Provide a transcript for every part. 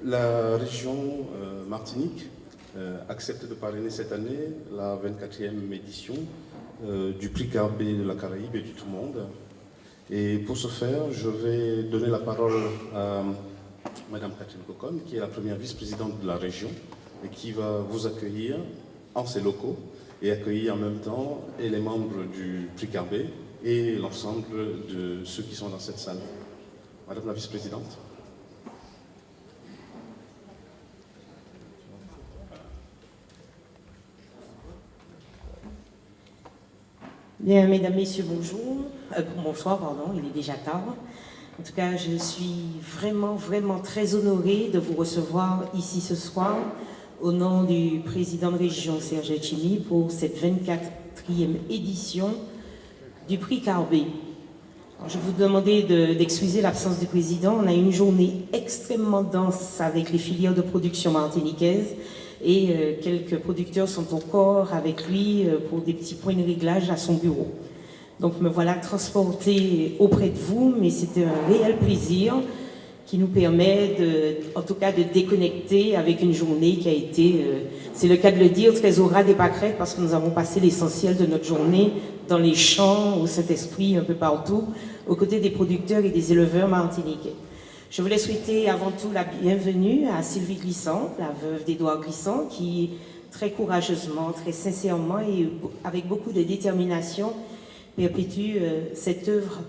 La région Martinique accepte de parrainer cette année la 24e édition du prix Carbet de la Caraïbe et du Tout-Monde. Et pour ce faire, je vais donner la parole à Madame Catherine Cocon, qui est la première vice-présidente de la région et qui va vous accueillir en ses locaux et accueillir en même temps et les membres du prix Carbet et l'ensemble de ceux qui sont dans cette salle. Madame la vice-présidente. Bien, mesdames, messieurs, bonjour. Bonsoir, pardon, il est déjà tard. En tout cas, je suis vraiment très honorée de vous recevoir ici ce soir au nom du président de région Serge Etchimi pour cette 24e édition du prix Carbet. Alors, je vous demandais d'excuser l'absence du président. On a une journée extrêmement dense avec les filières de production martiniquaises et quelques producteurs sont encore avec lui pour des petits points de réglage à son bureau. Donc me voilà transportée auprès de vous, mais c'était un réel plaisir qui nous permet en tout cas de déconnecter avec une journée qui a été, c'est le cas de le dire, très au ras des pâquerettes parce que nous avons passé l'essentiel de notre journée dans les champs, au Saint-Esprit, un peu partout, aux côtés des producteurs et des éleveurs martiniquais. Je voulais souhaiter avant tout la bienvenue à Sylvie Glissant, la veuve d'Édouard Glissant, qui très courageusement, très sincèrement et avec beaucoup de détermination perpétue cette œuvre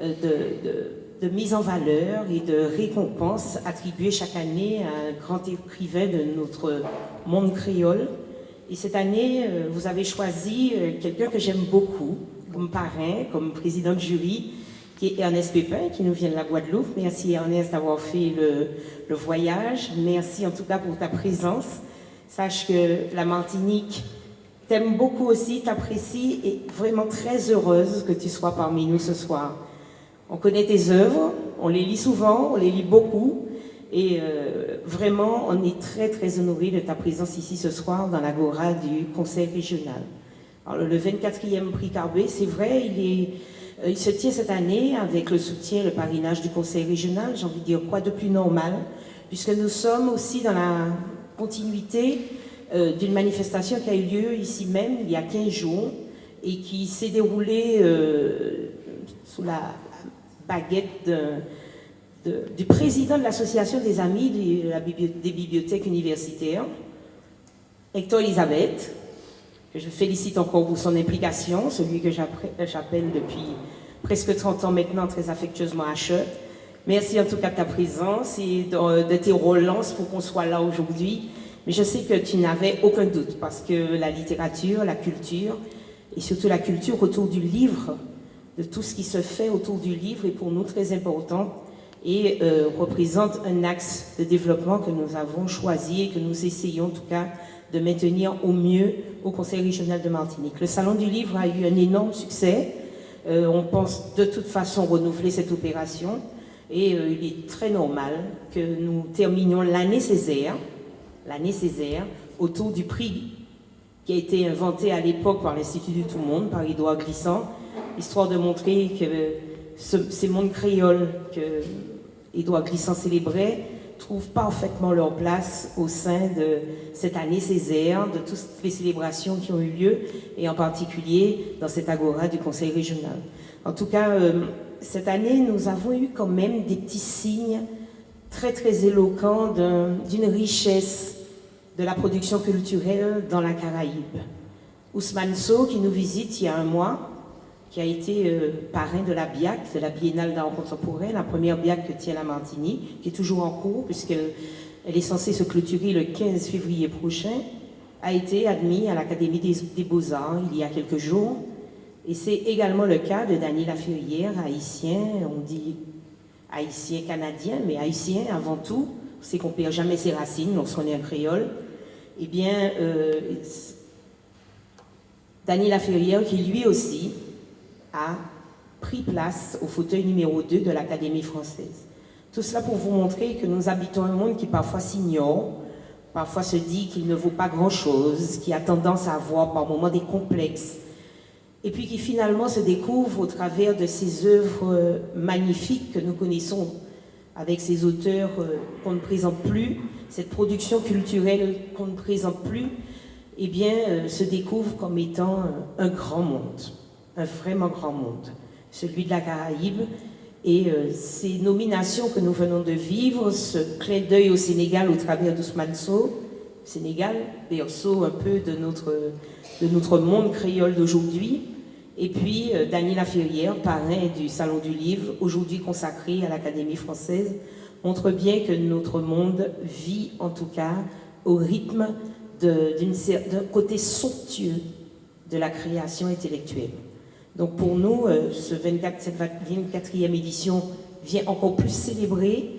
de mise en valeur et de récompense attribuée chaque année à un grand écrivain de notre monde créole. Et cette année, vous avez choisi quelqu'un que j'aime beaucoup comme parrain, comme président de jury, qui est Ernest Pépin, qui nous vient de la Guadeloupe. Merci Ernest d'avoir fait le voyage. Merci en tout cas pour ta présence. Sache que la Martinique t'aime beaucoup aussi, t'apprécie et vraiment très heureuse que tu sois parmi nous ce soir. On connaît tes œuvres, on les lit souvent, on les lit beaucoup. Et vraiment, on est très honorés de ta présence ici ce soir dans l'agora du Conseil régional. Alors le 24e prix Carbet, c'est vrai, il se tient cette année avec le soutien, le parrainage du Conseil régional. J'ai envie de dire quoi de plus normal, puisque nous sommes aussi dans la continuité d'une manifestation qui a eu lieu ici même il y a 15 jours et qui s'est déroulée sous la baguette du président de l'association des amis des bibliothèques universitaires, Hector Elisabeth, que je félicite encore pour son implication, celui que j'appelle depuis presque 30 ans maintenant très affectueusement H. Merci en tout cas de ta présence et de tes relances pour qu'on soit là aujourd'hui. Mais je sais que tu n'avais aucun doute parce que la littérature, la culture et surtout la culture autour du livre, de tout ce qui se fait autour du livre est pour nous très important et représente un axe de développement que nous avons choisi et que nous essayons en tout cas de maintenir au mieux au Conseil régional de Martinique. Le Salon du livre a eu un énorme succès. On pense de toute façon renouveler cette opération et il est très normal que nous terminions l'année Césaire autour du prix qui a été inventé à l'époque par l'Institut du Tout-Monde, par Édouard Glissant, histoire de montrer que ces mondes créoles que Édouard Glissant célébrait trouvent parfaitement leur place au sein de cette année Césaire, de toutes les célébrations qui ont eu lieu, et en particulier dans cette agora du Conseil régional. En tout cas, cette année, nous avons eu quand même des petits signes très éloquents d'une richesse de la production culturelle dans la Caraïbe. Ousmane Sow, qui nous visite il y a un mois, qui a été parrain de la BIAC, de la Biennale d'art contemporain, la première BIAC que tient la Martinique, qui est toujours en cours, puisqu'elle est censée se clôturer le 15 février prochain, a été admis à l'Académie des Beaux-Arts il y a quelques jours. Et c'est également le cas de Dany Laferrière, haïtien, on dit haïtien canadien, mais haïtien avant tout, c'est qu'on ne perd jamais ses racines lorsqu'on est un créole. Eh bien, Dany Laferrière, qui lui aussi a pris place au fauteuil numéro 2 de l'Académie française. Tout cela pour vous montrer que nous habitons un monde qui parfois s'ignore, parfois se dit qu'il ne vaut pas grand-chose, qui a tendance à avoir par moments des complexes, et puis qui finalement se découvre au travers de ces œuvres magnifiques que nous connaissons avec ces auteurs qu'on ne présente plus, cette production culturelle qu'on ne présente plus, eh bien, se découvre comme étant un grand monde, un vraiment grand monde, celui de la Caraïbe. Et ces nominations que nous venons de vivre, ce clin d'œil au Sénégal au travers d'Ousmane Sow, Sénégal, berceau un peu de notre monde créole d'aujourd'hui, et puis Daniela Ferrière, parrain du Salon du Livre, aujourd'hui consacré à l'Académie française, montre bien que notre monde vit en tout cas au rythme d'un côté somptueux de la création intellectuelle. Donc pour nous, cette 24e édition vient encore plus célébrer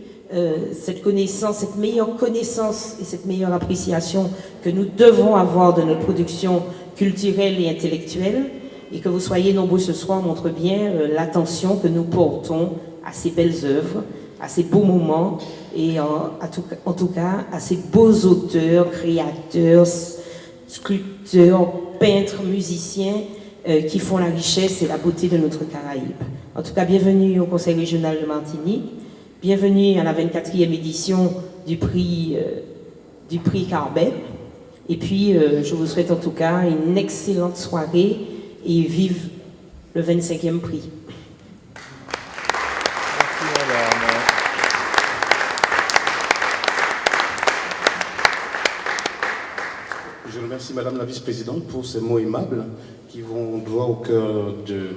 cette connaissance, cette meilleure connaissance et cette meilleure appréciation que nous devons avoir de notre production culturelle et intellectuelle. Et que vous soyez nombreux ce soir montre bien l'attention que nous portons à ces belles œuvres, à ces beaux moments et en tout cas à ces beaux auteurs, créateurs, sculpteurs, peintres, musiciens qui font la richesse et la beauté de notre Caraïbe. En tout cas, bienvenue au Conseil régional de Martinique, bienvenue à la 24e édition du prix Carbet. Et puis, je vous souhaite en tout cas une excellente soirée et vive le 25e prix. Je remercie Madame la Vice-Présidente pour ces mots aimables qui vont droit au cœur des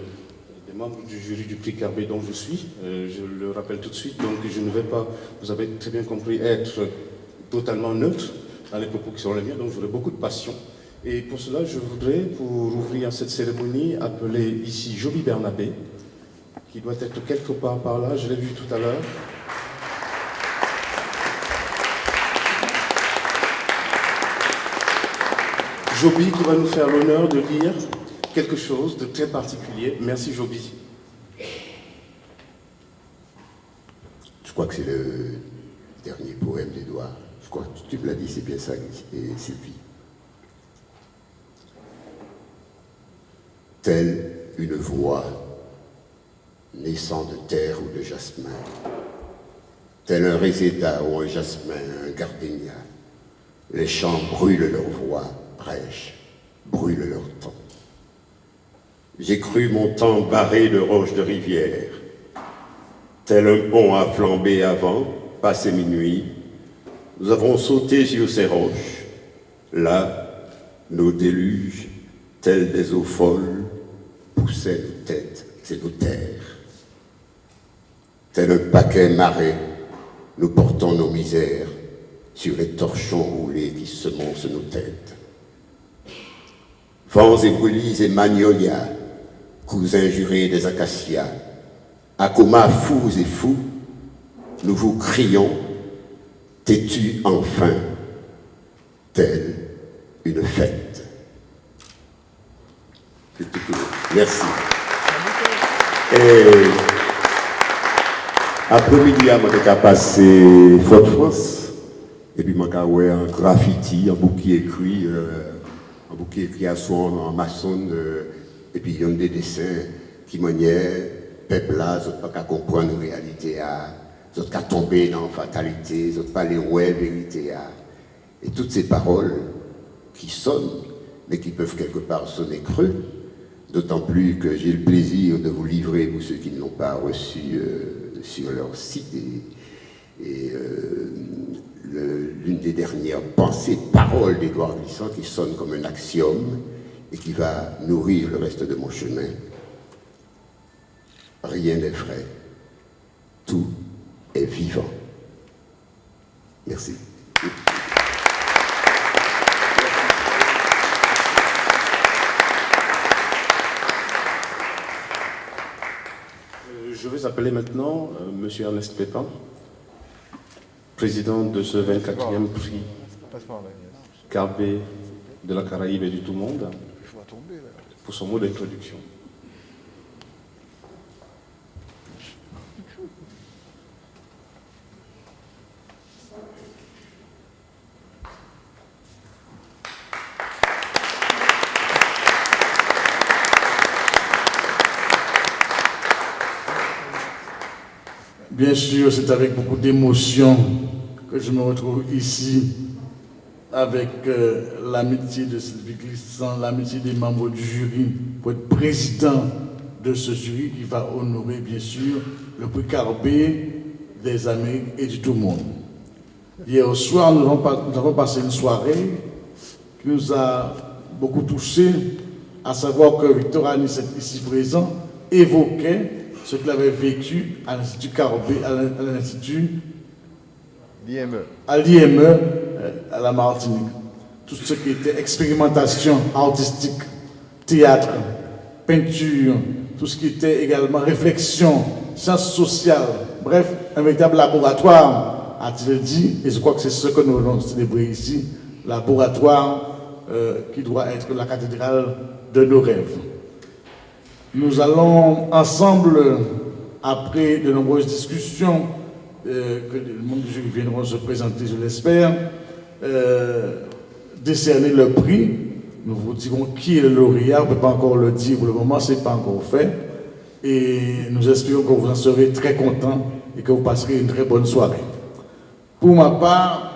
membres du jury du prix Carbet dont je suis. Je le rappelle tout de suite, donc je ne vais pas, vous avez très bien compris, être totalement neutre dans les propos qui seront les miens, donc j'aurai beaucoup de passion. Et pour cela, je voudrais, pour ouvrir cette cérémonie, appeler ici Joby Bernabé, qui doit être quelque part par là, je l'ai vu tout à l'heure. Joby qui va nous faire l'honneur de lire quelque chose de très particulier. Merci Joby. Je crois que c'est le dernier poème d'Édouard. Je crois que tu me l'as dit, c'est bien ça, et Sylvie. Telle une voix naissant de terre ou de jasmin, tel un réséda ou un jasmin, un gardénia, les champs brûlent leur voix, brèche, brûlent leur temps. J'ai cru mon temps barré de roches de rivière, tel un pont à flamber avant, passé minuit, nous avons sauté sur ces roches. Là, nos déluges, tels des eaux folles, poussaient nos têtes et nos terres. Tel un paquet maré, nous portons nos misères sur les torchons roulés qui semoncent nos têtes. Vents et brulis et magnolias, cousins jurés des acacias, acomas fous et fous, nous vous crions, têtus enfin, telle une fête. Merci. Et après-midi, je vais passer Fort-France, et puis je vais un graffiti, un bouquet écrit à son en maçon, et puis il y a des dessins qui monnaient, peuple là, ils n'ont pas comprendre la réalité, ils n'ont pas tomber dans la fatalité, ils n'ont pas les ouais vérité. Et toutes ces paroles qui sonnent, mais qui peuvent quelque part sonner creux, d'autant plus que j'ai le plaisir de vous livrer, pour ceux qui ne l'ont pas reçu sur leur site, l'une des dernières pensées, paroles d'Édouard Glissant qui sonne comme un axiome et qui va nourrir le reste de mon chemin. Rien n'est vrai, tout est vivant. Merci. Je vais appeler maintenant M. Ernest Pépin, président de ce 24e prix Carbet de la Caraïbe et du tout monde, pour son mot d'introduction. Bien sûr, c'est avec beaucoup d'émotion que je me retrouve ici avec l'amitié de Sylvie Glissant, l'amitié des membres du jury, pour être président de ce jury qui va honorer, bien sûr, le prix Carbet des Amériques et du tout monde. Hier soir, nous avons passé une soirée qui nous a beaucoup touchés, à savoir que Victor Anicet, ici présent, évoquait ce qu'il avait vécu à l'Institut Carbet, à l'Institut à l'IME, à la Martinique. Tout ce qui était expérimentation artistique, théâtre, peinture, tout ce qui était également réflexion, sciences sociales, bref, un véritable laboratoire, a-t-il dit, et je crois que c'est ce que nous allons célébrer ici, laboratoire qui doit être la cathédrale de nos rêves. Nous allons ensemble, après de nombreuses discussions, que les membres du jury viendront se présenter, je l'espère, décerner le prix. Nous vous dirons qui est le lauréat, on ne peut pas encore le dire pour le moment, ce n'est pas encore fait. Et nous espérons que vous en serez très contents et que vous passerez une très bonne soirée. Pour ma part,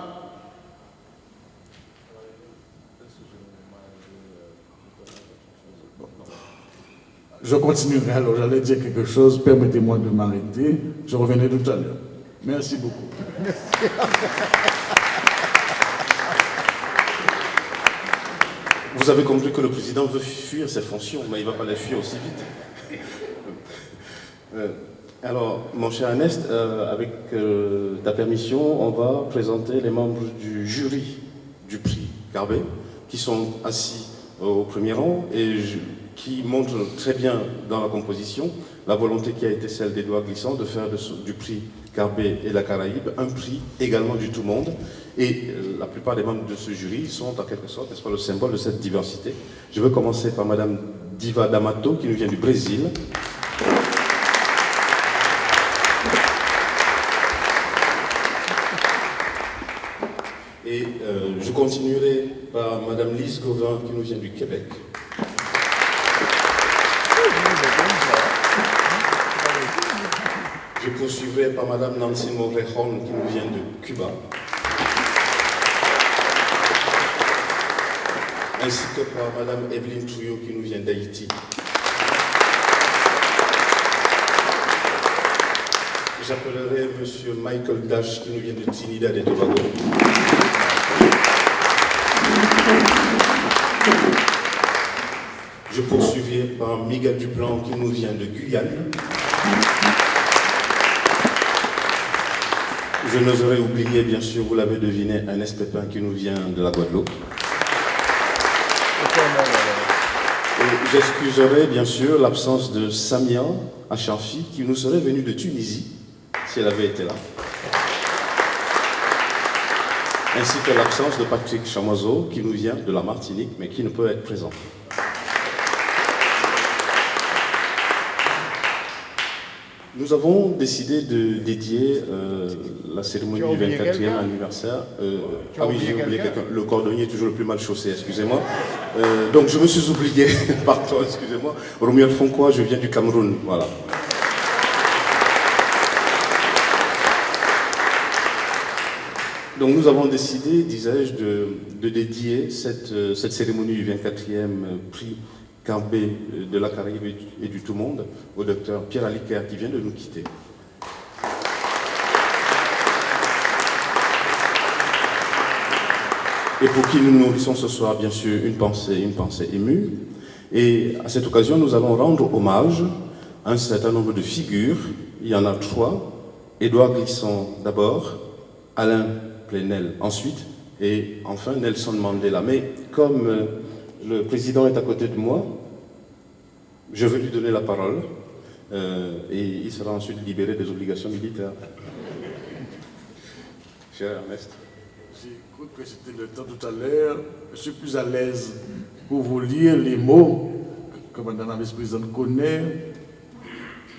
je continuerai alors, j'allais dire quelque chose, permettez-moi de m'arrêter, je reviendrai tout à l'heure. Merci beaucoup. Vous avez compris que le président veut fuir ses fonctions, mais il ne va pas les fuir aussi vite. Alors, mon cher Ernest, avec ta permission, on va présenter les membres du jury du prix Carbet, qui sont assis au premier rang et qui montrent très bien dans la composition la volonté qui a été celle d'Édouard Glissant de faire du prix Carbet et la Caraïbe un prix également du tout monde. Et la plupart des membres de ce jury sont en quelque sorte, n'est-ce pas, le symbole de cette diversité. Je veux commencer par Madame Diva D'Amato, qui nous vient du Brésil. Et je continuerai par Madame Lise Gauvin, qui nous vient du Québec. Je poursuivrai par Madame Nancy Morejon, qui nous vient de Cuba. Ainsi que par Madame Evelyne Trouillot, qui nous vient d'Haïti. J'appellerai Monsieur Michael Dash, qui nous vient de Trinidad et Tobago. Je poursuivrai par Miguel Duplan, qui nous vient de Guyane. Je n'oserais oublier, bien sûr, vous l'avez deviné, Ernest Pépin, qui nous vient de la Guadeloupe. Et j'excuserai, bien sûr, l'absence de Samia Achanfi, qui nous serait venue de Tunisie, si elle avait été là. Ainsi que l'absence de Patrick Chamoiseau, qui nous vient de la Martinique, mais qui ne peut être présent. Nous avons décidé de dédier la cérémonie du 24e anniversaire. Ah oui, j'ai oublié quelqu'un. Le cordonnier est toujours le plus mal chaussé, excusez-moi. Donc je me suis oublié, pardon, excusez-moi. Romuald Fonkoa, je viens du Cameroun, voilà. Donc nous avons décidé, disais-je, de dédier cette cérémonie du 24e prix Carbet de la Caraïbe et du tout monde au docteur Pierre Aliker qui vient de nous quitter. Et pour qui nous nourrissons ce soir, bien sûr, une pensée émue. Et à cette occasion, nous allons rendre hommage à un certain nombre de figures. Il y en a 3. Édouard Glissant d'abord, Alain Plenel ensuite, et enfin Nelson Mandela. Mais comme le président est à côté de moi, je vais lui donner la parole et il sera ensuite libéré des obligations militaires. Cher Ernest. J'ai cru que c'était le temps tout à l'heure. Je suis plus à l'aise pour vous lire les mots que Madame la vice-présidente connaît,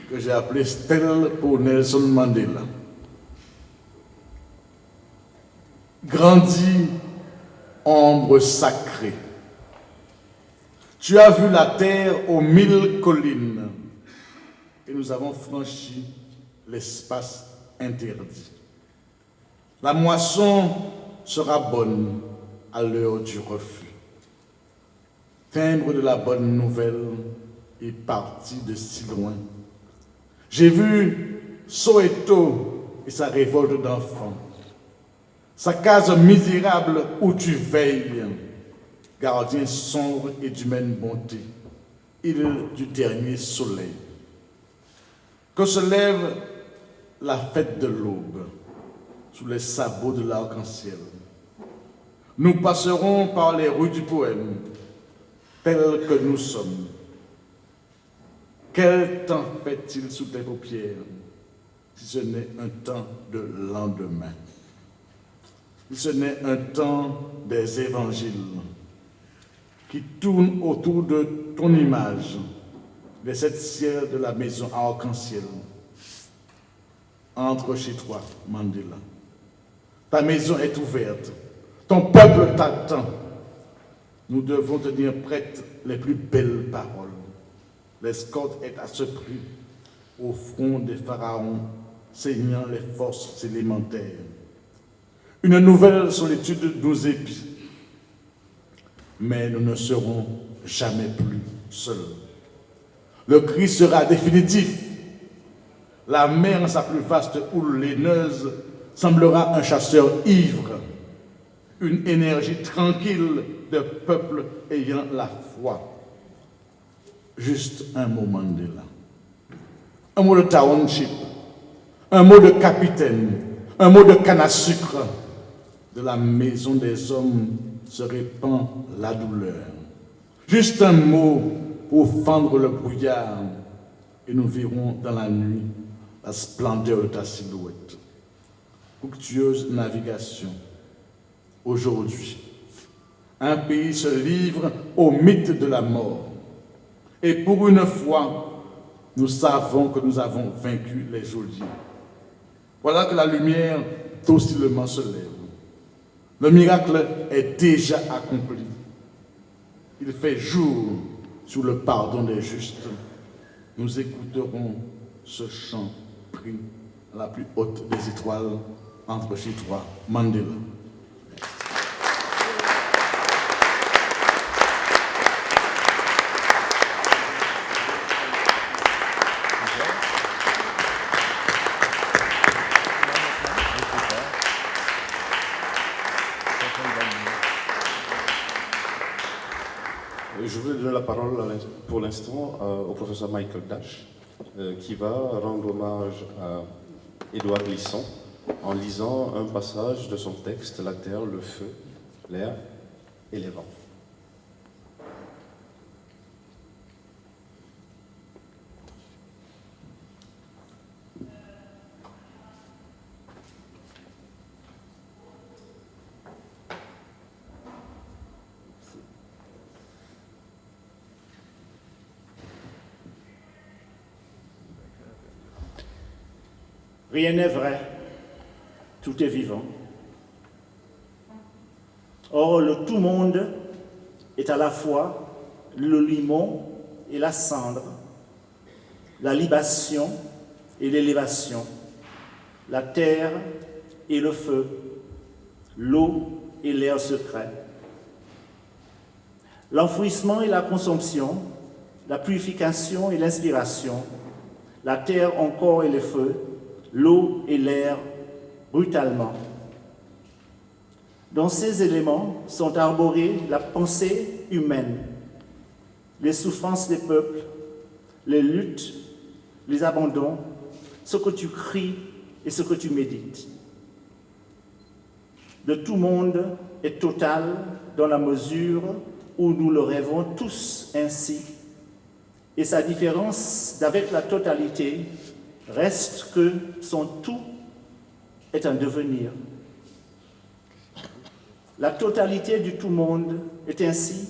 que j'ai appelé Stèle pour Nelson Mandela. Grandis, ombre sacrée. Tu as vu la terre aux 1000 collines et nous avons franchi l'espace interdit. La moisson sera bonne à l'heure du refus. Timbre de la bonne nouvelle est parti de si loin. J'ai vu Soweto et sa révolte d'enfants, sa case misérable où tu veilles, gardien sombre et d'humaine bonté, île du dernier soleil. Que se lève la fête de l'aube sous les sabots de l'arc-en-ciel. Nous passerons par les rues du poème, tels que nous sommes. Quel temps fait-il sous tes paupières, si ce n'est un temps de lendemain, si ce n'est un temps des évangiles qui tournent autour de ton image, les 7 ciels de la maison arc-en-ciel. Entre chez toi, Mandela. Ta maison est ouverte, ton peuple t'attend. Nous devons tenir prêtes les plus belles paroles. L'escorte est à ce prix, au front des pharaons, saignant les forces élémentaires. Une nouvelle solitude nous épie, mais nous ne serons jamais plus seuls. Le cri sera définitif. La mer en sa plus vaste houle laineuse semblera un chasseur ivre, une énergie tranquille de peuple ayant la foi. Juste un mot Mandela, un mot de township, un mot de capitaine, un mot de canne à sucre. De la maison des hommes se répand la douleur. Juste un mot pour fendre le brouillard et nous verrons dans la nuit la splendeur de ta silhouette. Fructueuse navigation. Aujourd'hui, un pays se livre au mythe de la mort. Et pour une fois, nous savons que nous avons vaincu les geôliers. Voilà que la lumière docilement se lève. Le miracle est déjà accompli. Il fait jour sur le pardon des justes. Nous écouterons ce chant pris à la plus haute des étoiles entre chez toi, Mandela. Je voulais donner la parole pour l'instant au professeur Michael Dash, qui va rendre hommage à Édouard Glissant en lisant un passage de son texte, La terre, le feu, l'air et les vents. Rien n'est vrai, tout est vivant. Or, le tout-monde est à la fois le limon et la cendre, la libation et l'élévation, la terre et le feu, l'eau et l'air secret. L'enfouissement et la consomption, la purification et l'inspiration, la terre encore et le feu, l'eau et l'air brutalement. Dans ces éléments sont arborés la pensée humaine, les souffrances des peuples, les luttes, les abandons, ce que tu cries et ce que tu médites. Le tout monde est total dans la mesure où nous le rêvons tous ainsi, et sa différence d'avec la totalité reste que son tout est un devenir. La totalité du tout-monde est ainsi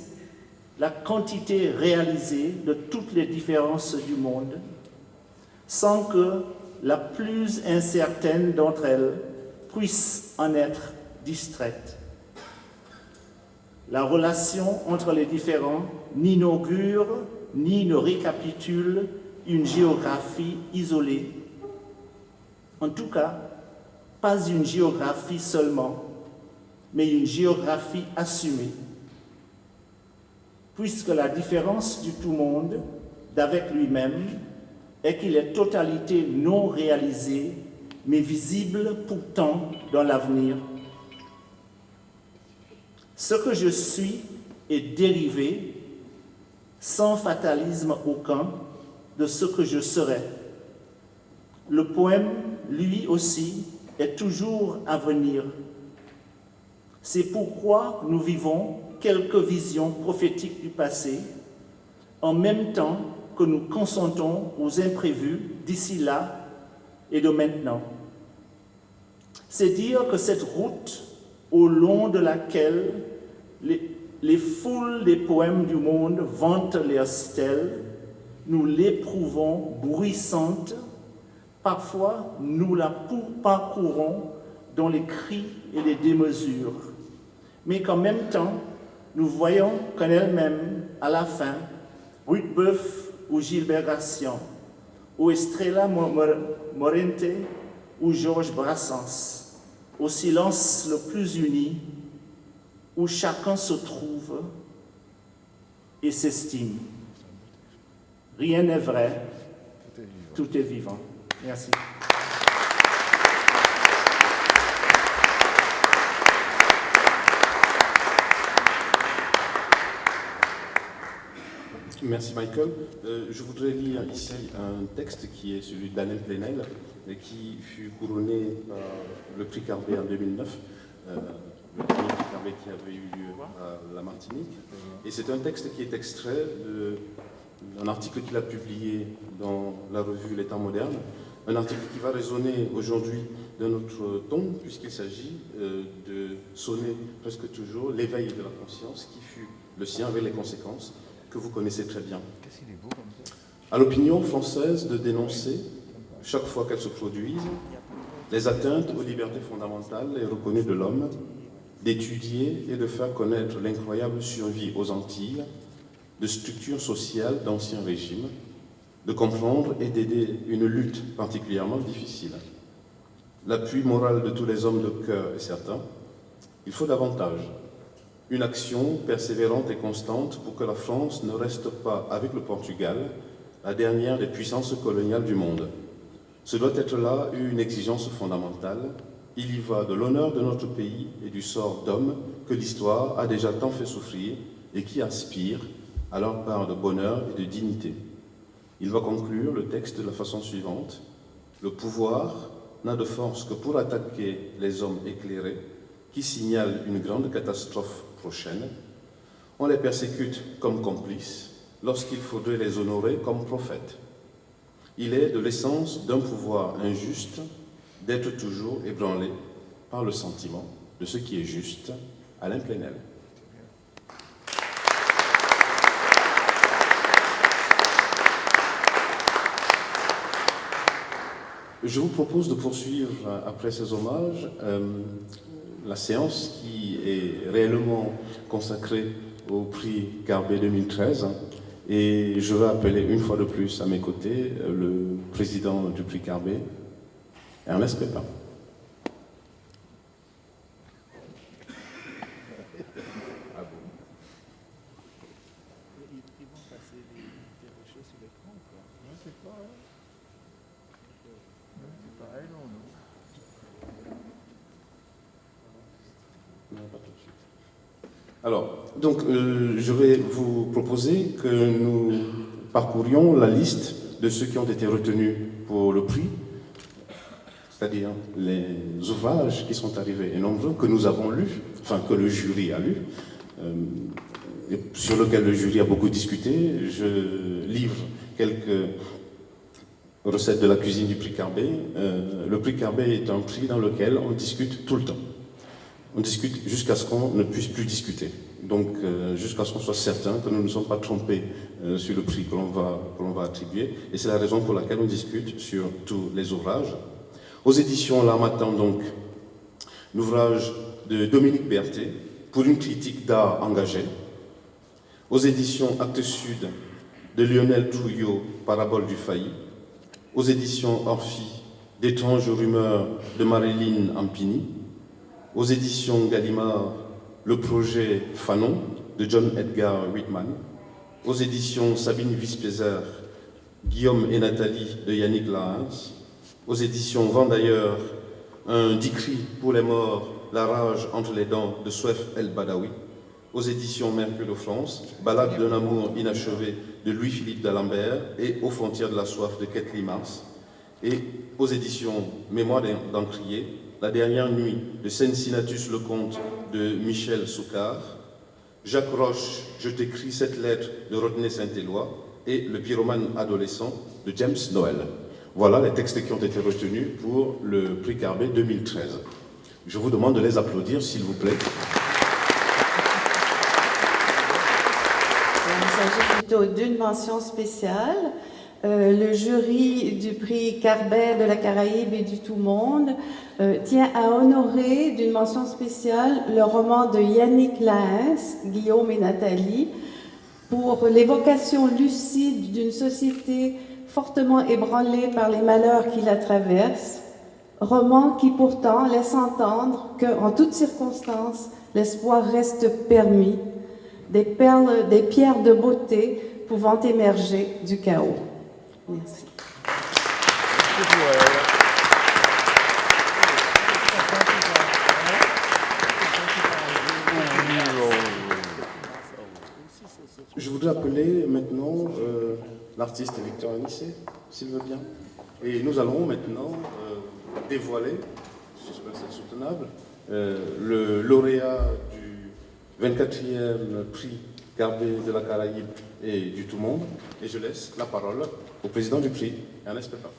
la quantité réalisée de toutes les différences du monde, sans que la plus incertaine d'entre elles puisse en être distraite. La relation entre les différents n'inaugure ni ne récapitule une géographie isolée, En tout cas, pas une géographie seulement, mais une géographie assumée. Puisque la différence du tout-monde d'avec lui-même est qu'il est totalité non réalisée, mais visible pourtant dans l'avenir. Ce que je suis est dérivé, sans fatalisme aucun, de ce que je serai. Le poème, lui aussi, est toujours à venir. C'est pourquoi nous vivons quelques visions prophétiques du passé, en même temps que nous consentons aux imprévus d'ici là et de maintenant. C'est dire que cette route au long de laquelle les foules des poèmes du monde vantent leurs stèles, nous l'éprouvons bruissante. Parfois, nous la parcourons dans les cris et les démesures, mais qu'en même temps, nous voyons qu'en elle-même, à la fin, Rudebeuf ou Gilbert Gracian, ou Estrella Morente ou Georges Brassens, au silence le plus uni, où chacun se trouve et s'estime. Rien n'est vrai, tout est vivant. Merci. Merci Michael. Je voudrais lire ici un texte qui est celui d'Alain Plenel, qui fut couronné par le prix Carbet en 2009, le premier prix Carbet qui avait eu lieu à la Martinique. Et c'est un texte qui est extrait d'un article qu'il a publié dans la revue Les Temps modernes, un article qui va résonner aujourd'hui d'un autre ton, puisqu'il s'agit de sonner presque toujours l'éveil de la conscience qui fut le sien avec les conséquences que vous connaissez très bien. À l'opinion française de dénoncer, chaque fois qu'elles se produisent, les atteintes aux libertés fondamentales et reconnues de l'homme, d'étudier et de faire connaître l'incroyable survie aux Antilles de structures sociales d'anciens régimes, de comprendre et d'aider une lutte particulièrement difficile. L'appui moral de tous les hommes de cœur est certain. Il faut davantage. Une action persévérante et constante pour que la France ne reste pas, avec le Portugal, la dernière des puissances coloniales du monde. Ce doit être là une exigence fondamentale. Il y va de l'honneur de notre pays et du sort d'hommes que l'histoire a déjà tant fait souffrir et qui aspirent à leur part de bonheur et de dignité. Il va conclure le texte de la façon suivante. Le pouvoir n'a de force que pour attaquer les hommes éclairés qui signalent une grande catastrophe prochaine. On les persécute comme complices lorsqu'il faudrait les honorer comme prophètes. Il est de l'essence d'un pouvoir injuste d'être toujours ébranlé par le sentiment de ce qui est juste. Alain Plenel. Je vous propose de poursuivre, après ces hommages, la séance qui est réellement consacrée au prix Carbet 2013. Et je vais appeler une fois de plus à mes côtés le président du prix Carbet, Ernest Pépin. Alors, donc, je vais vous proposer que nous parcourions la liste de ceux qui ont été retenus pour le prix, c'est-à-dire les ouvrages qui sont arrivés et nombreux, que nous avons lus, enfin que le jury a lus, et sur lequel le jury a beaucoup discuté. Je livre quelques recettes de la cuisine du prix Carbet. Le prix Carbet est un prix dans lequel on discute tout le temps. On discute jusqu'à ce qu'on ne puisse plus discuter. Donc, jusqu'à ce qu'on soit certain que nous ne sommes pas trompés sur le prix que l'on va attribuer. Et c'est la raison pour laquelle on discute sur tous les ouvrages. Aux éditions L'Harmattan, donc, l'ouvrage de Dominique Berthet, pour une critique d'art engagée. Aux éditions Actes Sud, de Lionel Trouillot, Parabole du failli. Aux éditions Orphi, D'étranges rumeurs de Marilyn Ampini. Aux éditions Gallimard, Le projet Fanon de John Edgar Whitman. Aux éditions Sabine Vispézer, Guillaume et Nathalie de Yannick Lahens. Aux éditions Vendailleurs, Un Dicry pour les morts, La rage entre les dents de Souef El Badawi. Aux éditions Mercure de France, Ballade d'un amour inachevé de Louis-Philippe d'Alembert et Aux frontières de la soif de Kathleen Mars. Et aux éditions Mémoire d'Encrier, La dernière nuit de Cincinnatus Lecomte de Michel Soucard, Jacques Roche, Je t'écris cette lettre de Rodney Saint-Éloi et Le pyromane adolescent de James Noël. Voilà les textes qui ont été retenus pour le prix Carbet 2013. Je vous demande de les applaudir, s'il vous plaît. Il s'agit plutôt d'une mention spéciale. Le jury du prix Carbet de la Caraïbe et du Tout-Monde tient à honorer d'une mention spéciale le roman de Yannick Lahens, Guillaume et Nathalie, pour l'évocation lucide d'une société fortement ébranlée par les malheurs qui la traversent, roman qui pourtant laisse entendre qu'en toutes circonstances, l'espoir reste permis, des pierres de beauté pouvant émerger du chaos. Merci. Je voudrais appeler maintenant l'artiste Victor Anissé, s'il veut bien. Et nous allons maintenant dévoiler, j'espère que c'est soutenable, le lauréat du 24e prix Carbet de la Caraïbe et du Tout-Monde. Et je laisse la parole au président du prix, Ernest Pépin.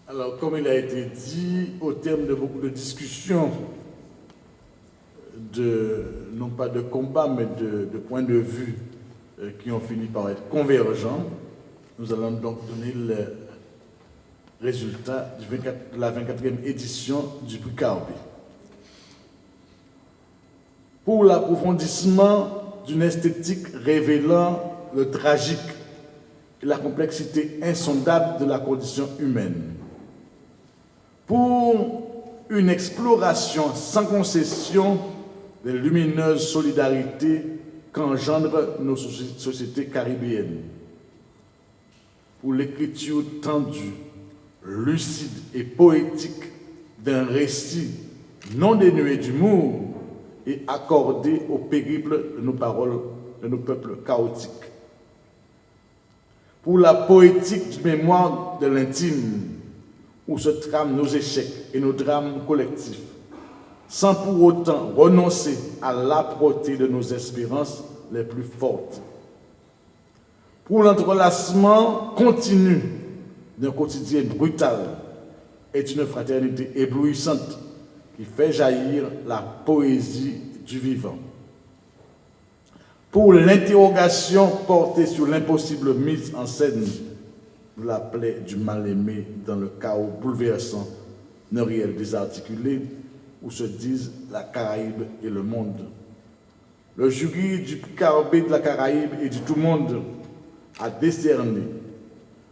Alors, comme il a été dit, au terme de beaucoup de discussions, non pas de combat, mais de points de vue qui ont fini par être convergents, nous allons donc donner le résultat de la 24e édition du prix Carbet. Pour l'approfondissement d'une esthétique révélant le tragique et la complexité insondable de la condition humaine. Pour une exploration sans concession des lumineuses solidarités qu'engendrent nos sociétés caribéennes. Pour l'écriture tendue, lucide et poétique d'un récit non dénué d'humour et accordé au périple de nos paroles, de nos peuples chaotiques. Pour la poétique du mémoire de l'intime, où se trament nos échecs et nos drames collectifs, sans pour autant renoncer à l'âpreté de nos espérances les plus fortes. Pour l'entrelacement continu d'un quotidien brutal et d'une fraternité éblouissante qui fait jaillir la poésie du vivant. Pour l'interrogation portée sur l'impossible mise en scène de la plaie du mal-aimé dans le chaos bouleversant d'un réel désarticulé où se disent la Caraïbe et le monde. Le jury du Carbet de la Caraïbe et du Tout-Monde a décerné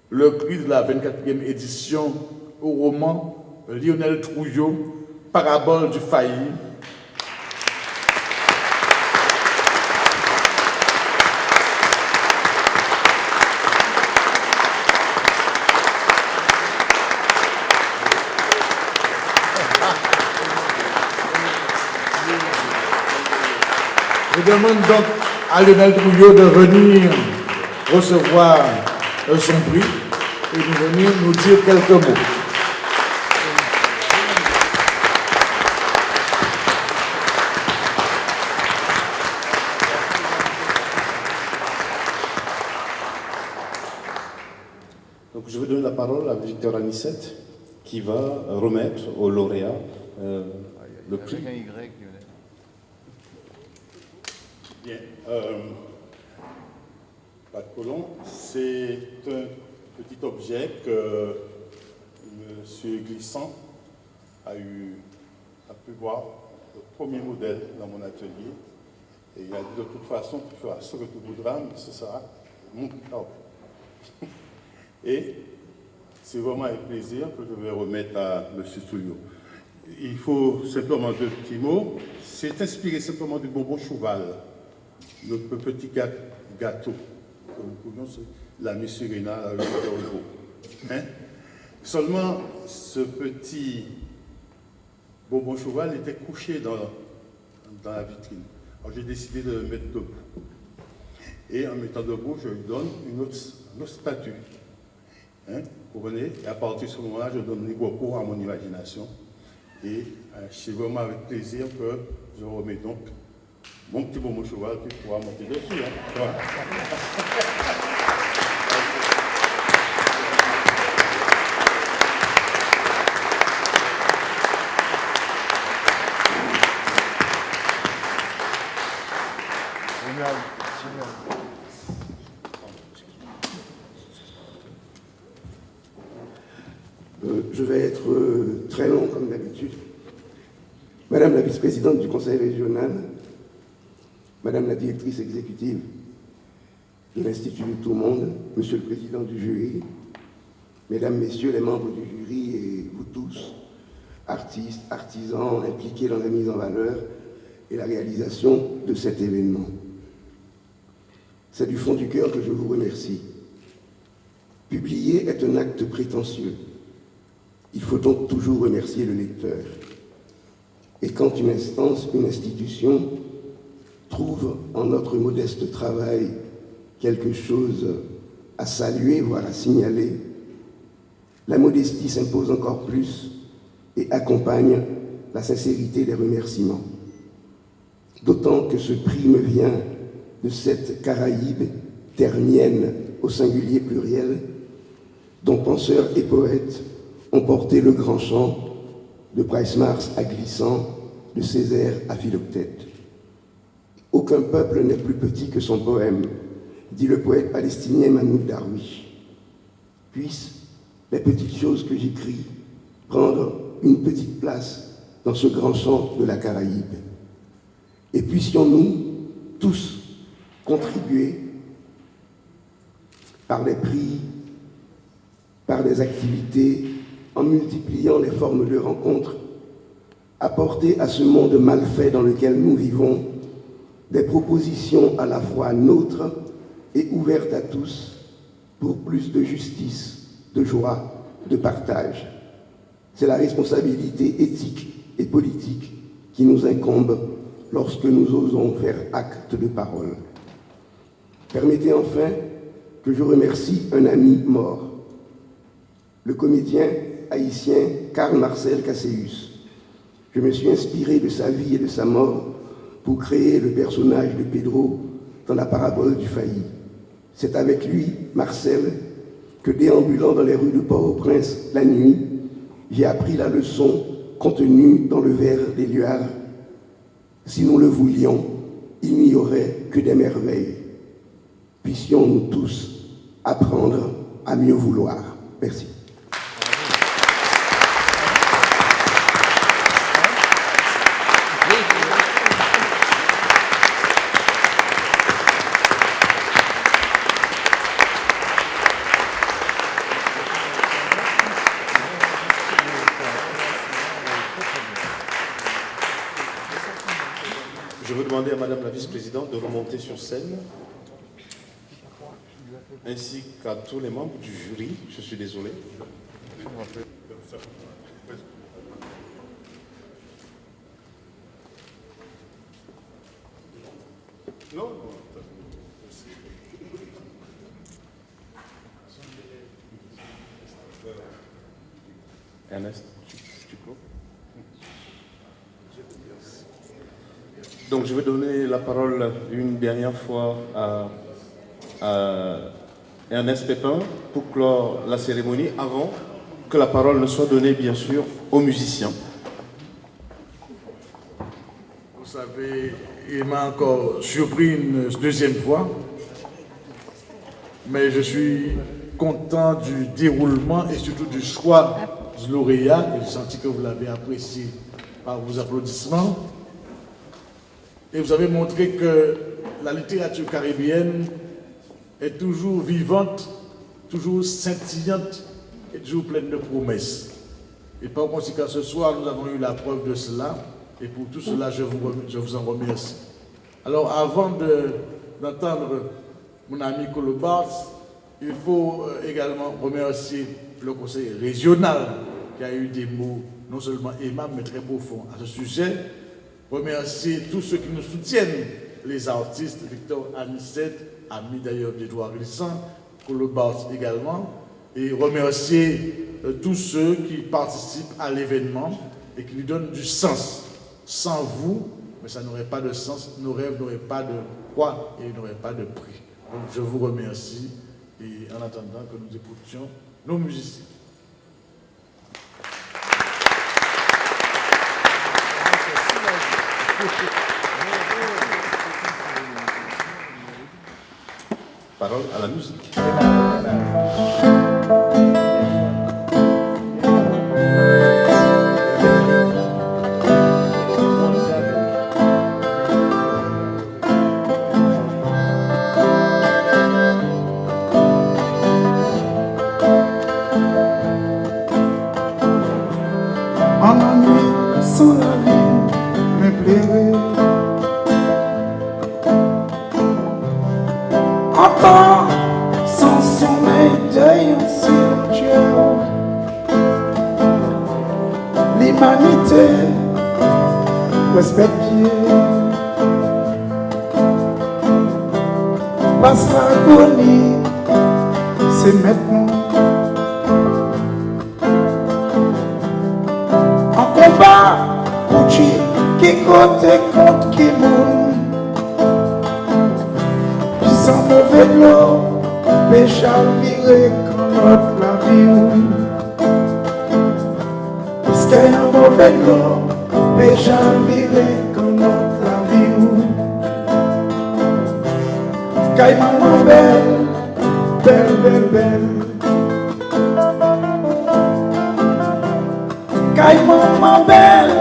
le prix de la 24e édition au roman Lionel Trouillot, Parabole du failli, Je demande donc à Lionel Trouillot de venir recevoir son prix et de venir nous dire quelques mots. Donc je vais donner la parole à Victor Anissette qui va remettre au lauréat le prix. Bien. Pas de colon. C'est un petit objet que M. Glissant a pu voir, le premier modèle dans mon atelier. Et il a dit de toute façon, tu feras ce que tu voudras, mais ce sera mon prix Carbet. Et c'est vraiment avec plaisir que je vais remettre à M. Souliot. Il faut simplement deux petits mots. C'est inspiré simplement du bonbon Chouval, notre petit gâteau que nous pouvions, l'ami Serena, la Hugo. Hein? Seulement, ce petit bonbon Chouval était couché dans la vitrine. Alors j'ai décidé de le mettre debout. Et en mettant debout, je lui donne une autre statue. Hein? Vous comprenez? Et à partir de ce moment-là, je donne libre cours à mon imagination. Et c'est vraiment avec plaisir que je remets donc mon petit bonbon cheval qui pourra monter dessus. Hein? Voilà. Je vais être très long comme d'habitude. Madame la vice-présidente du Conseil régional, Madame la directrice exécutive de l'Institut de Tout le Monde, Monsieur le Président du jury, Mesdames, Messieurs les membres du jury et vous tous, artistes, artisans impliqués dans la mise en valeur et la réalisation de cet événement. C'est du fond du cœur que je vous remercie. Publier est un acte prétentieux. Il faut donc toujours remercier le lecteur. Et quand une instance, une institution trouve en notre modeste travail quelque chose à saluer, voire à signaler, la modestie s'impose encore plus et accompagne la sincérité des remerciements. D'autant que ce prix me vient de cette Caraïbe ternienne au singulier pluriel, dont penseurs et poètes ont porté le grand chant de Price-Mars à Glissant, de Césaire à Philoctète. Aucun peuple n'est plus petit que son poème, dit le poète palestinien Mahmoud Darwish. Puissent les petites choses que j'écris prendre une petite place dans ce grand chant de la Caraïbe. Et puissions-nous tous contribuer par les prix, par des activités, en multipliant les formes de rencontres, apporter à ce monde mal fait dans lequel nous vivons des propositions à la fois nôtres et ouvertes à tous pour plus de justice, de joie, de partage. C'est la responsabilité éthique et politique qui nous incombe lorsque nous osons faire acte de parole. Permettez enfin que je remercie un ami mort, le comédien haïtien Karl Marcel Casséus. Je me suis inspiré de sa vie et de sa mort pour créer le personnage de Pedro dans la parabole du failli. C'est avec lui, Marcel, que déambulant dans les rues de Port-au-Prince la nuit, j'ai appris la leçon contenue dans le vers d'Éluard. Si nous le voulions, il n'y aurait que des merveilles. Puissions-nous tous apprendre à mieux vouloir. Merci. Je veux demander à Madame la vice-présidente de remonter sur scène, ainsi qu'à tous les membres du jury. Je suis désolé. Non, Ernest, tu peux. Donc je vais donner la parole une dernière fois à Ernest Pépin pour clore la cérémonie avant que la parole ne soit donnée bien sûr aux musiciens. Vous savez, il m'a encore surpris une deuxième fois, mais je suis content du déroulement et surtout du choix du lauréat, et j'ai senti que vous l'avez apprécié par vos applaudissements. Et vous avez montré que la littérature caribéenne est toujours vivante toujours scintillante et toujours pleine de promesses. Et par conséquent, ce soir, nous avons eu la preuve de cela. Et pour tout cela, je vous en remercie. Alors, avant d'entendre mon ami Colobars, il faut également remercier le conseil régional qui a eu des mots non seulement aimables, mais très profonds à ce sujet. Remercier tous ceux qui nous soutiennent, les artistes, Victor Anicette, ami d'ailleurs d'Edouard Glissant, Colobars également, et remercier tous ceux qui participent à l'événement et qui lui donnent du sens. Sans vous, mais ça n'aurait pas de sens, nos rêves n'auraient pas de poids et n'auraient pas de prix. Donc je vous remercie et en attendant que nous écoutions nos musiciens. Parole à la musique. En la nuit, sans la vie, me plairait. En temps, sans sommeil, deuil en cimetière. L'humanité, respectée. Passe l'agonie, c'est maintenant. Combat, Kouchi, qui côté contre qui moun. Puis sans mauvais de l'eau, péché à virer quand notre la vie. Puisqu'il y a un mauvais de l'eau, péché à virer quand notre la vie. Caille maman belle, belle, belle, belle. Caille maman belle,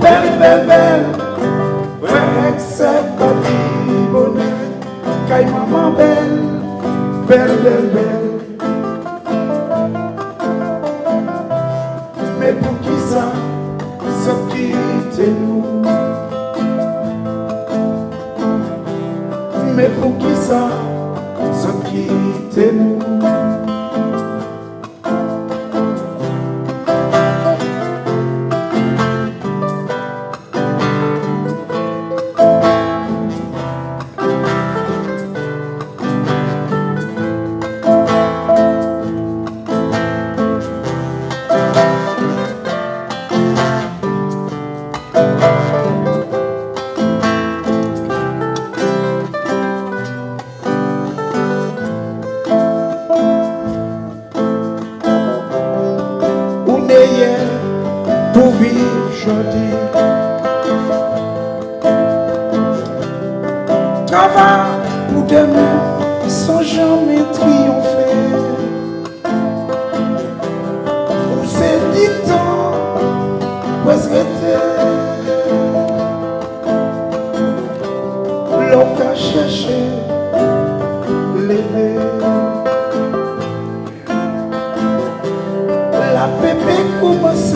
belle, belle, belle. Frère, c'est pas du bonheur. Caille maman belle, belle, belle, belle. Mais pour qui ça, quitte nous? Mais pour qui ça, quitte nous? Pour vivre aujourd'hui, travail pour demain sans jamais triompher. Pour ces dictants, où est-ce que l'on a cherché l'éveil. La pépé commence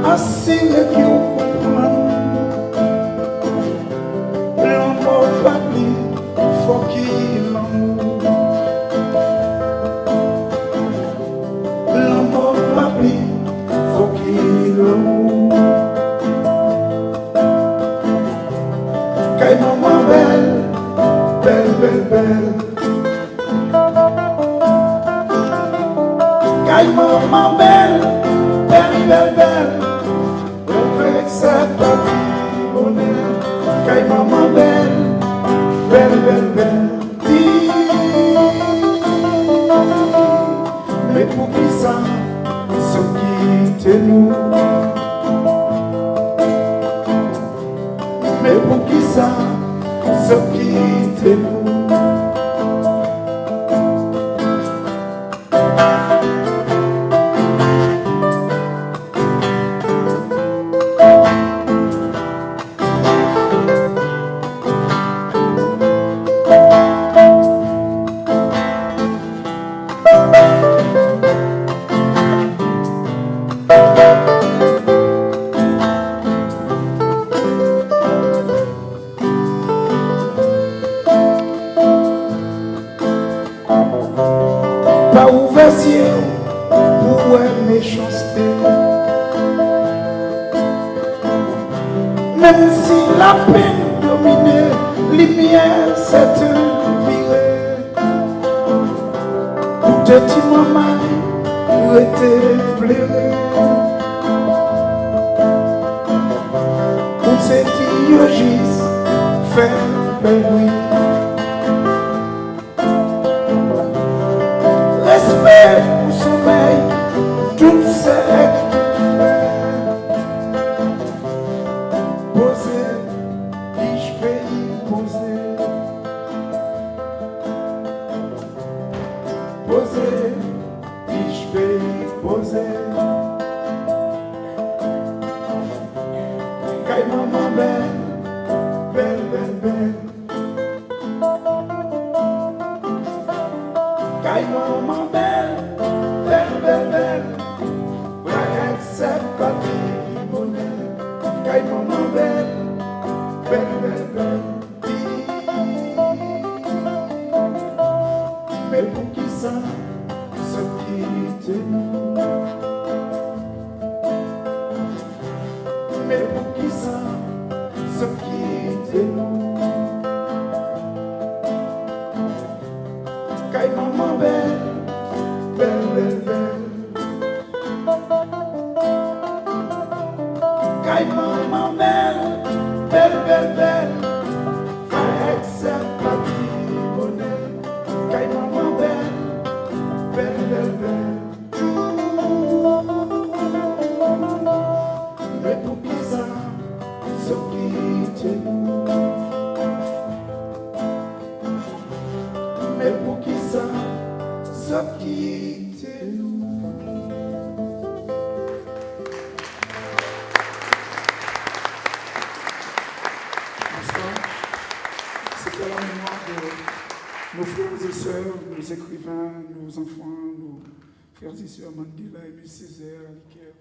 à signer qui on comprend. L'amour pas plus fort qu'il l'amour. L'amour pas plus fort qu'il l'amour. Caille maman belle, belle, belle, belle. Caille maman belle, belle, belle, belle. Avec cette partie bonheur. Caille maman belle, belle, belle, belle. Mais pour qui ça, quitte nous? Mais pour qui ça, quitte nous? yeux pour méchanceté. Même si la peine domine, lumière s'est virée. Pour te dire maman, était pleuré. Pour te dire juste, faire bruit. Respect pour sommeil, tout c'est posé, je peux y poser. Posé, je peux y poser. Caille maman belle, belle, belle, belle. Caille maman belle, belle, belle, belle. Vrai c'est pas du bonheur. Caille maman belle, belle, belle, belle. Mais pour qui ça, ce qui était nous? Mais pour qui ça, ce qui était nous? Caille maman belle, belle, belle, belle. Caille maman belle, belle, belle, belle. Frère, c'est pas du bonheur. Caille maman belle, belle, belle, belle. Mais pour qui ça, ce qui était nous? Mais pour qui ça, ce qui était nous? Bonsoir. C'était la mémoire de nos frères et sœurs, nos écrivains, nos enfants, nos frères et sœurs Mandela, Aimé Césaire, Aliker,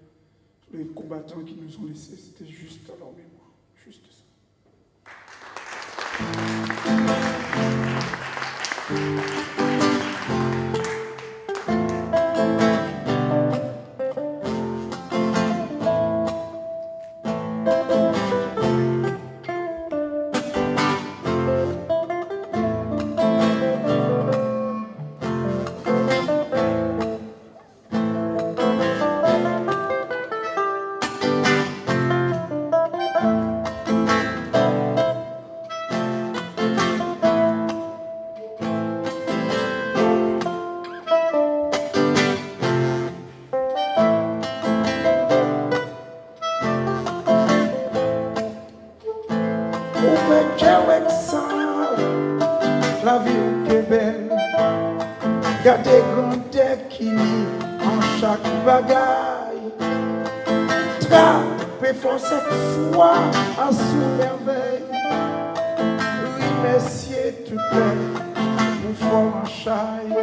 tous les combattants qui nous ont laissés. C'était juste à leur mémoire, juste ça. La vie est belle, gardez grand qui en chaque bagaille. Trappe fort cette foi à sous merveille. Oui, messieurs, tout est pour fort en chaille.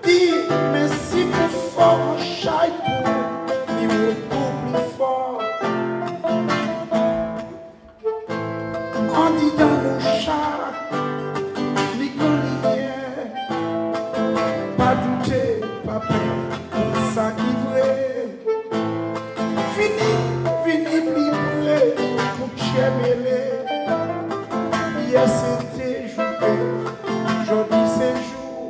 Dis, messieurs, pour fort en chaille, pour vivre plus fort. On dit dans nos chats, l'iconière, pas douter, pas peur, pour ça qui vrai. Fini, livré, pour t'aimer. Hier c'était joué, aujourd'hui c'est jour.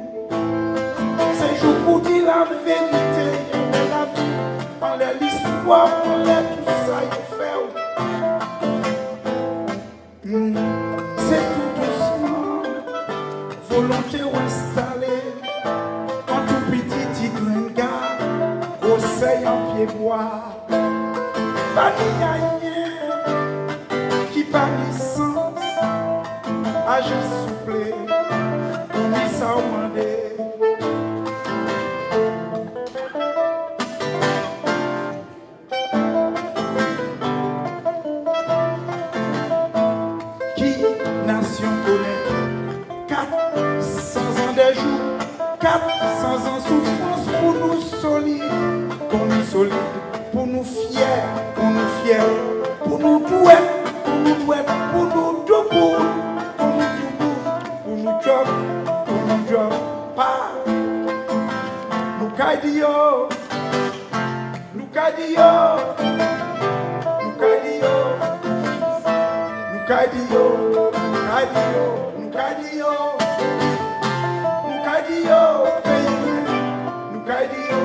C'est jour pour dire la vérité, on la vie, on l'est l'histoire, on l'est tout ça, il fait. C'est tout doucement, volonté ou installée, en tout petit gringa, conseil en pied bois. Pas ni rien, qui pas ni sens, agir souple, on dit ça au mandé. Nation connaît 400 ans de jours, 400 ans souffrance pour nous solides, pour nous fiers, pour nous doués, pour nous debout, pour nous job, pas Nukadio, Nukadio, Nukadio, Nukadio, Nukadio, Nukadio, Nukadio, Nukadio,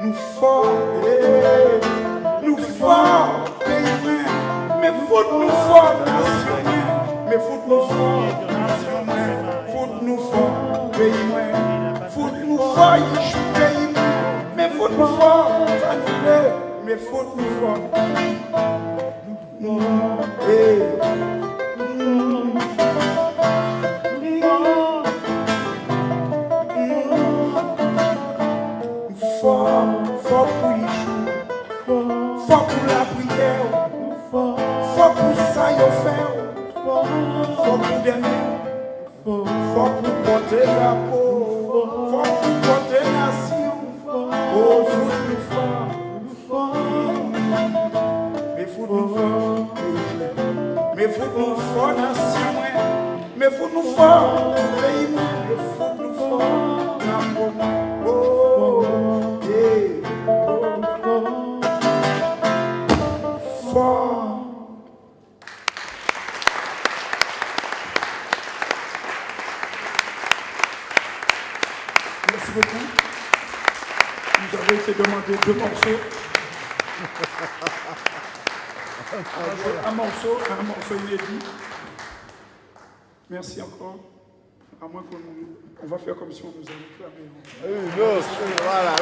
nous fort, nous fort, mais foot nous fort, nation, mais foot nous fort, nation, foot nous fort, pays, foot nous fort, pays, mais foot nous fort, mais foot nous fort. Fort pour Yeshua, fort pour la prière, fort pour ça y faire, fort pour demain, fort pour porter la peau, fort pour porter la nation. Oh, foot nous fort, mais foot nous fort, mais foot nous fort nation, mais foot nous fort pays, mais foot nous fort la peau. Merci beaucoup. Nous avons été demandé 2 morceaux. Un morceau inédit. Merci encore. À moins qu'on va faire comme si on nous avait clamé. Une autre, voilà.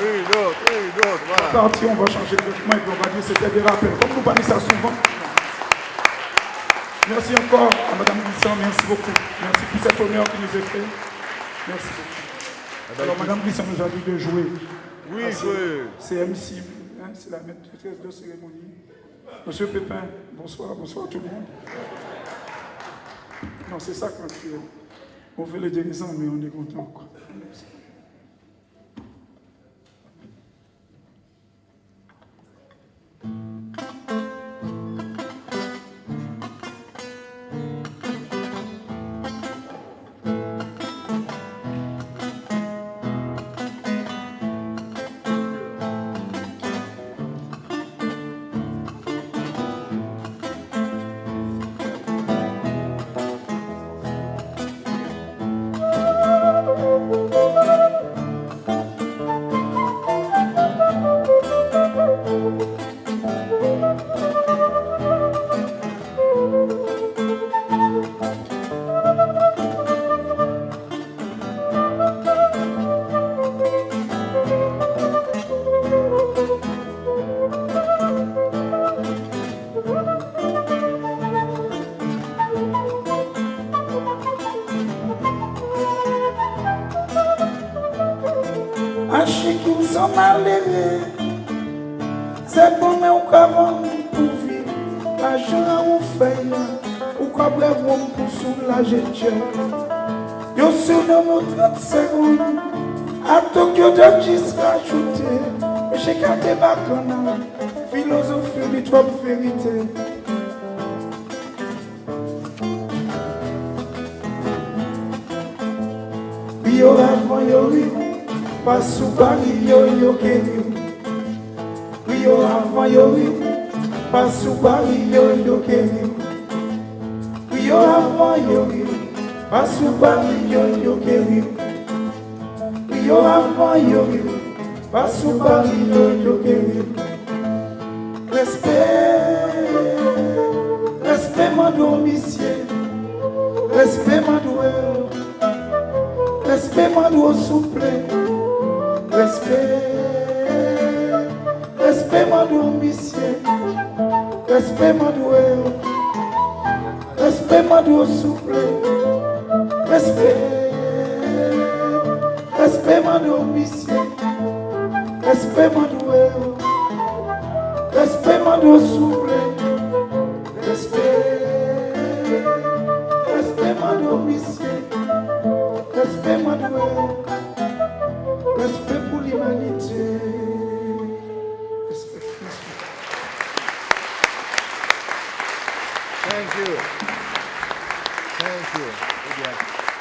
On va partir, on va changer de vêtements et puis on va dire c'était des rappels. Comme nous parlons ça souvent. Merci encore à Mme Glisson, merci beaucoup. Merci pour cet honneur qui nous est fait. Merci beaucoup. Alors Mme Glisson nous a dit de jouer. Oui, jouer. C'est MC, hein, c'est la maîtresse de cérémonie. Monsieur Pépin, bonsoir, bonsoir tout le monde. Non, c'est ça quand on fait les dirigeants, mais on est content, quoi. Merci. Achique sont malheureux, c'est pour moi qu'avant pour vivre, l'argent ou fait, ou qu'on brève pour soulager Dieu. Yo sur nos 30 secondes, à Tokyo de 10 rajouté, j'ai gardé ma conne, philosophie de trop vérité. Yo avant yo pas sous Paris, yo kériou. Yo avant yo pas sous Paris, yo kériou. Yo avant yo pas sous Paris, yo kériou. Yo avant yo pas sous Paris, yo kériou. Respect mon domicile, respect mon doueur, respect mon doueur souple. Respect mon domicile, respect mon doueur, respect mon doueur souple, respect mon domicile, respect mon doueur, respect mon doueur souple, respect mon domicile, respect mon doueur. Respect pour l'humanité. Respect. Thank you. Thank you.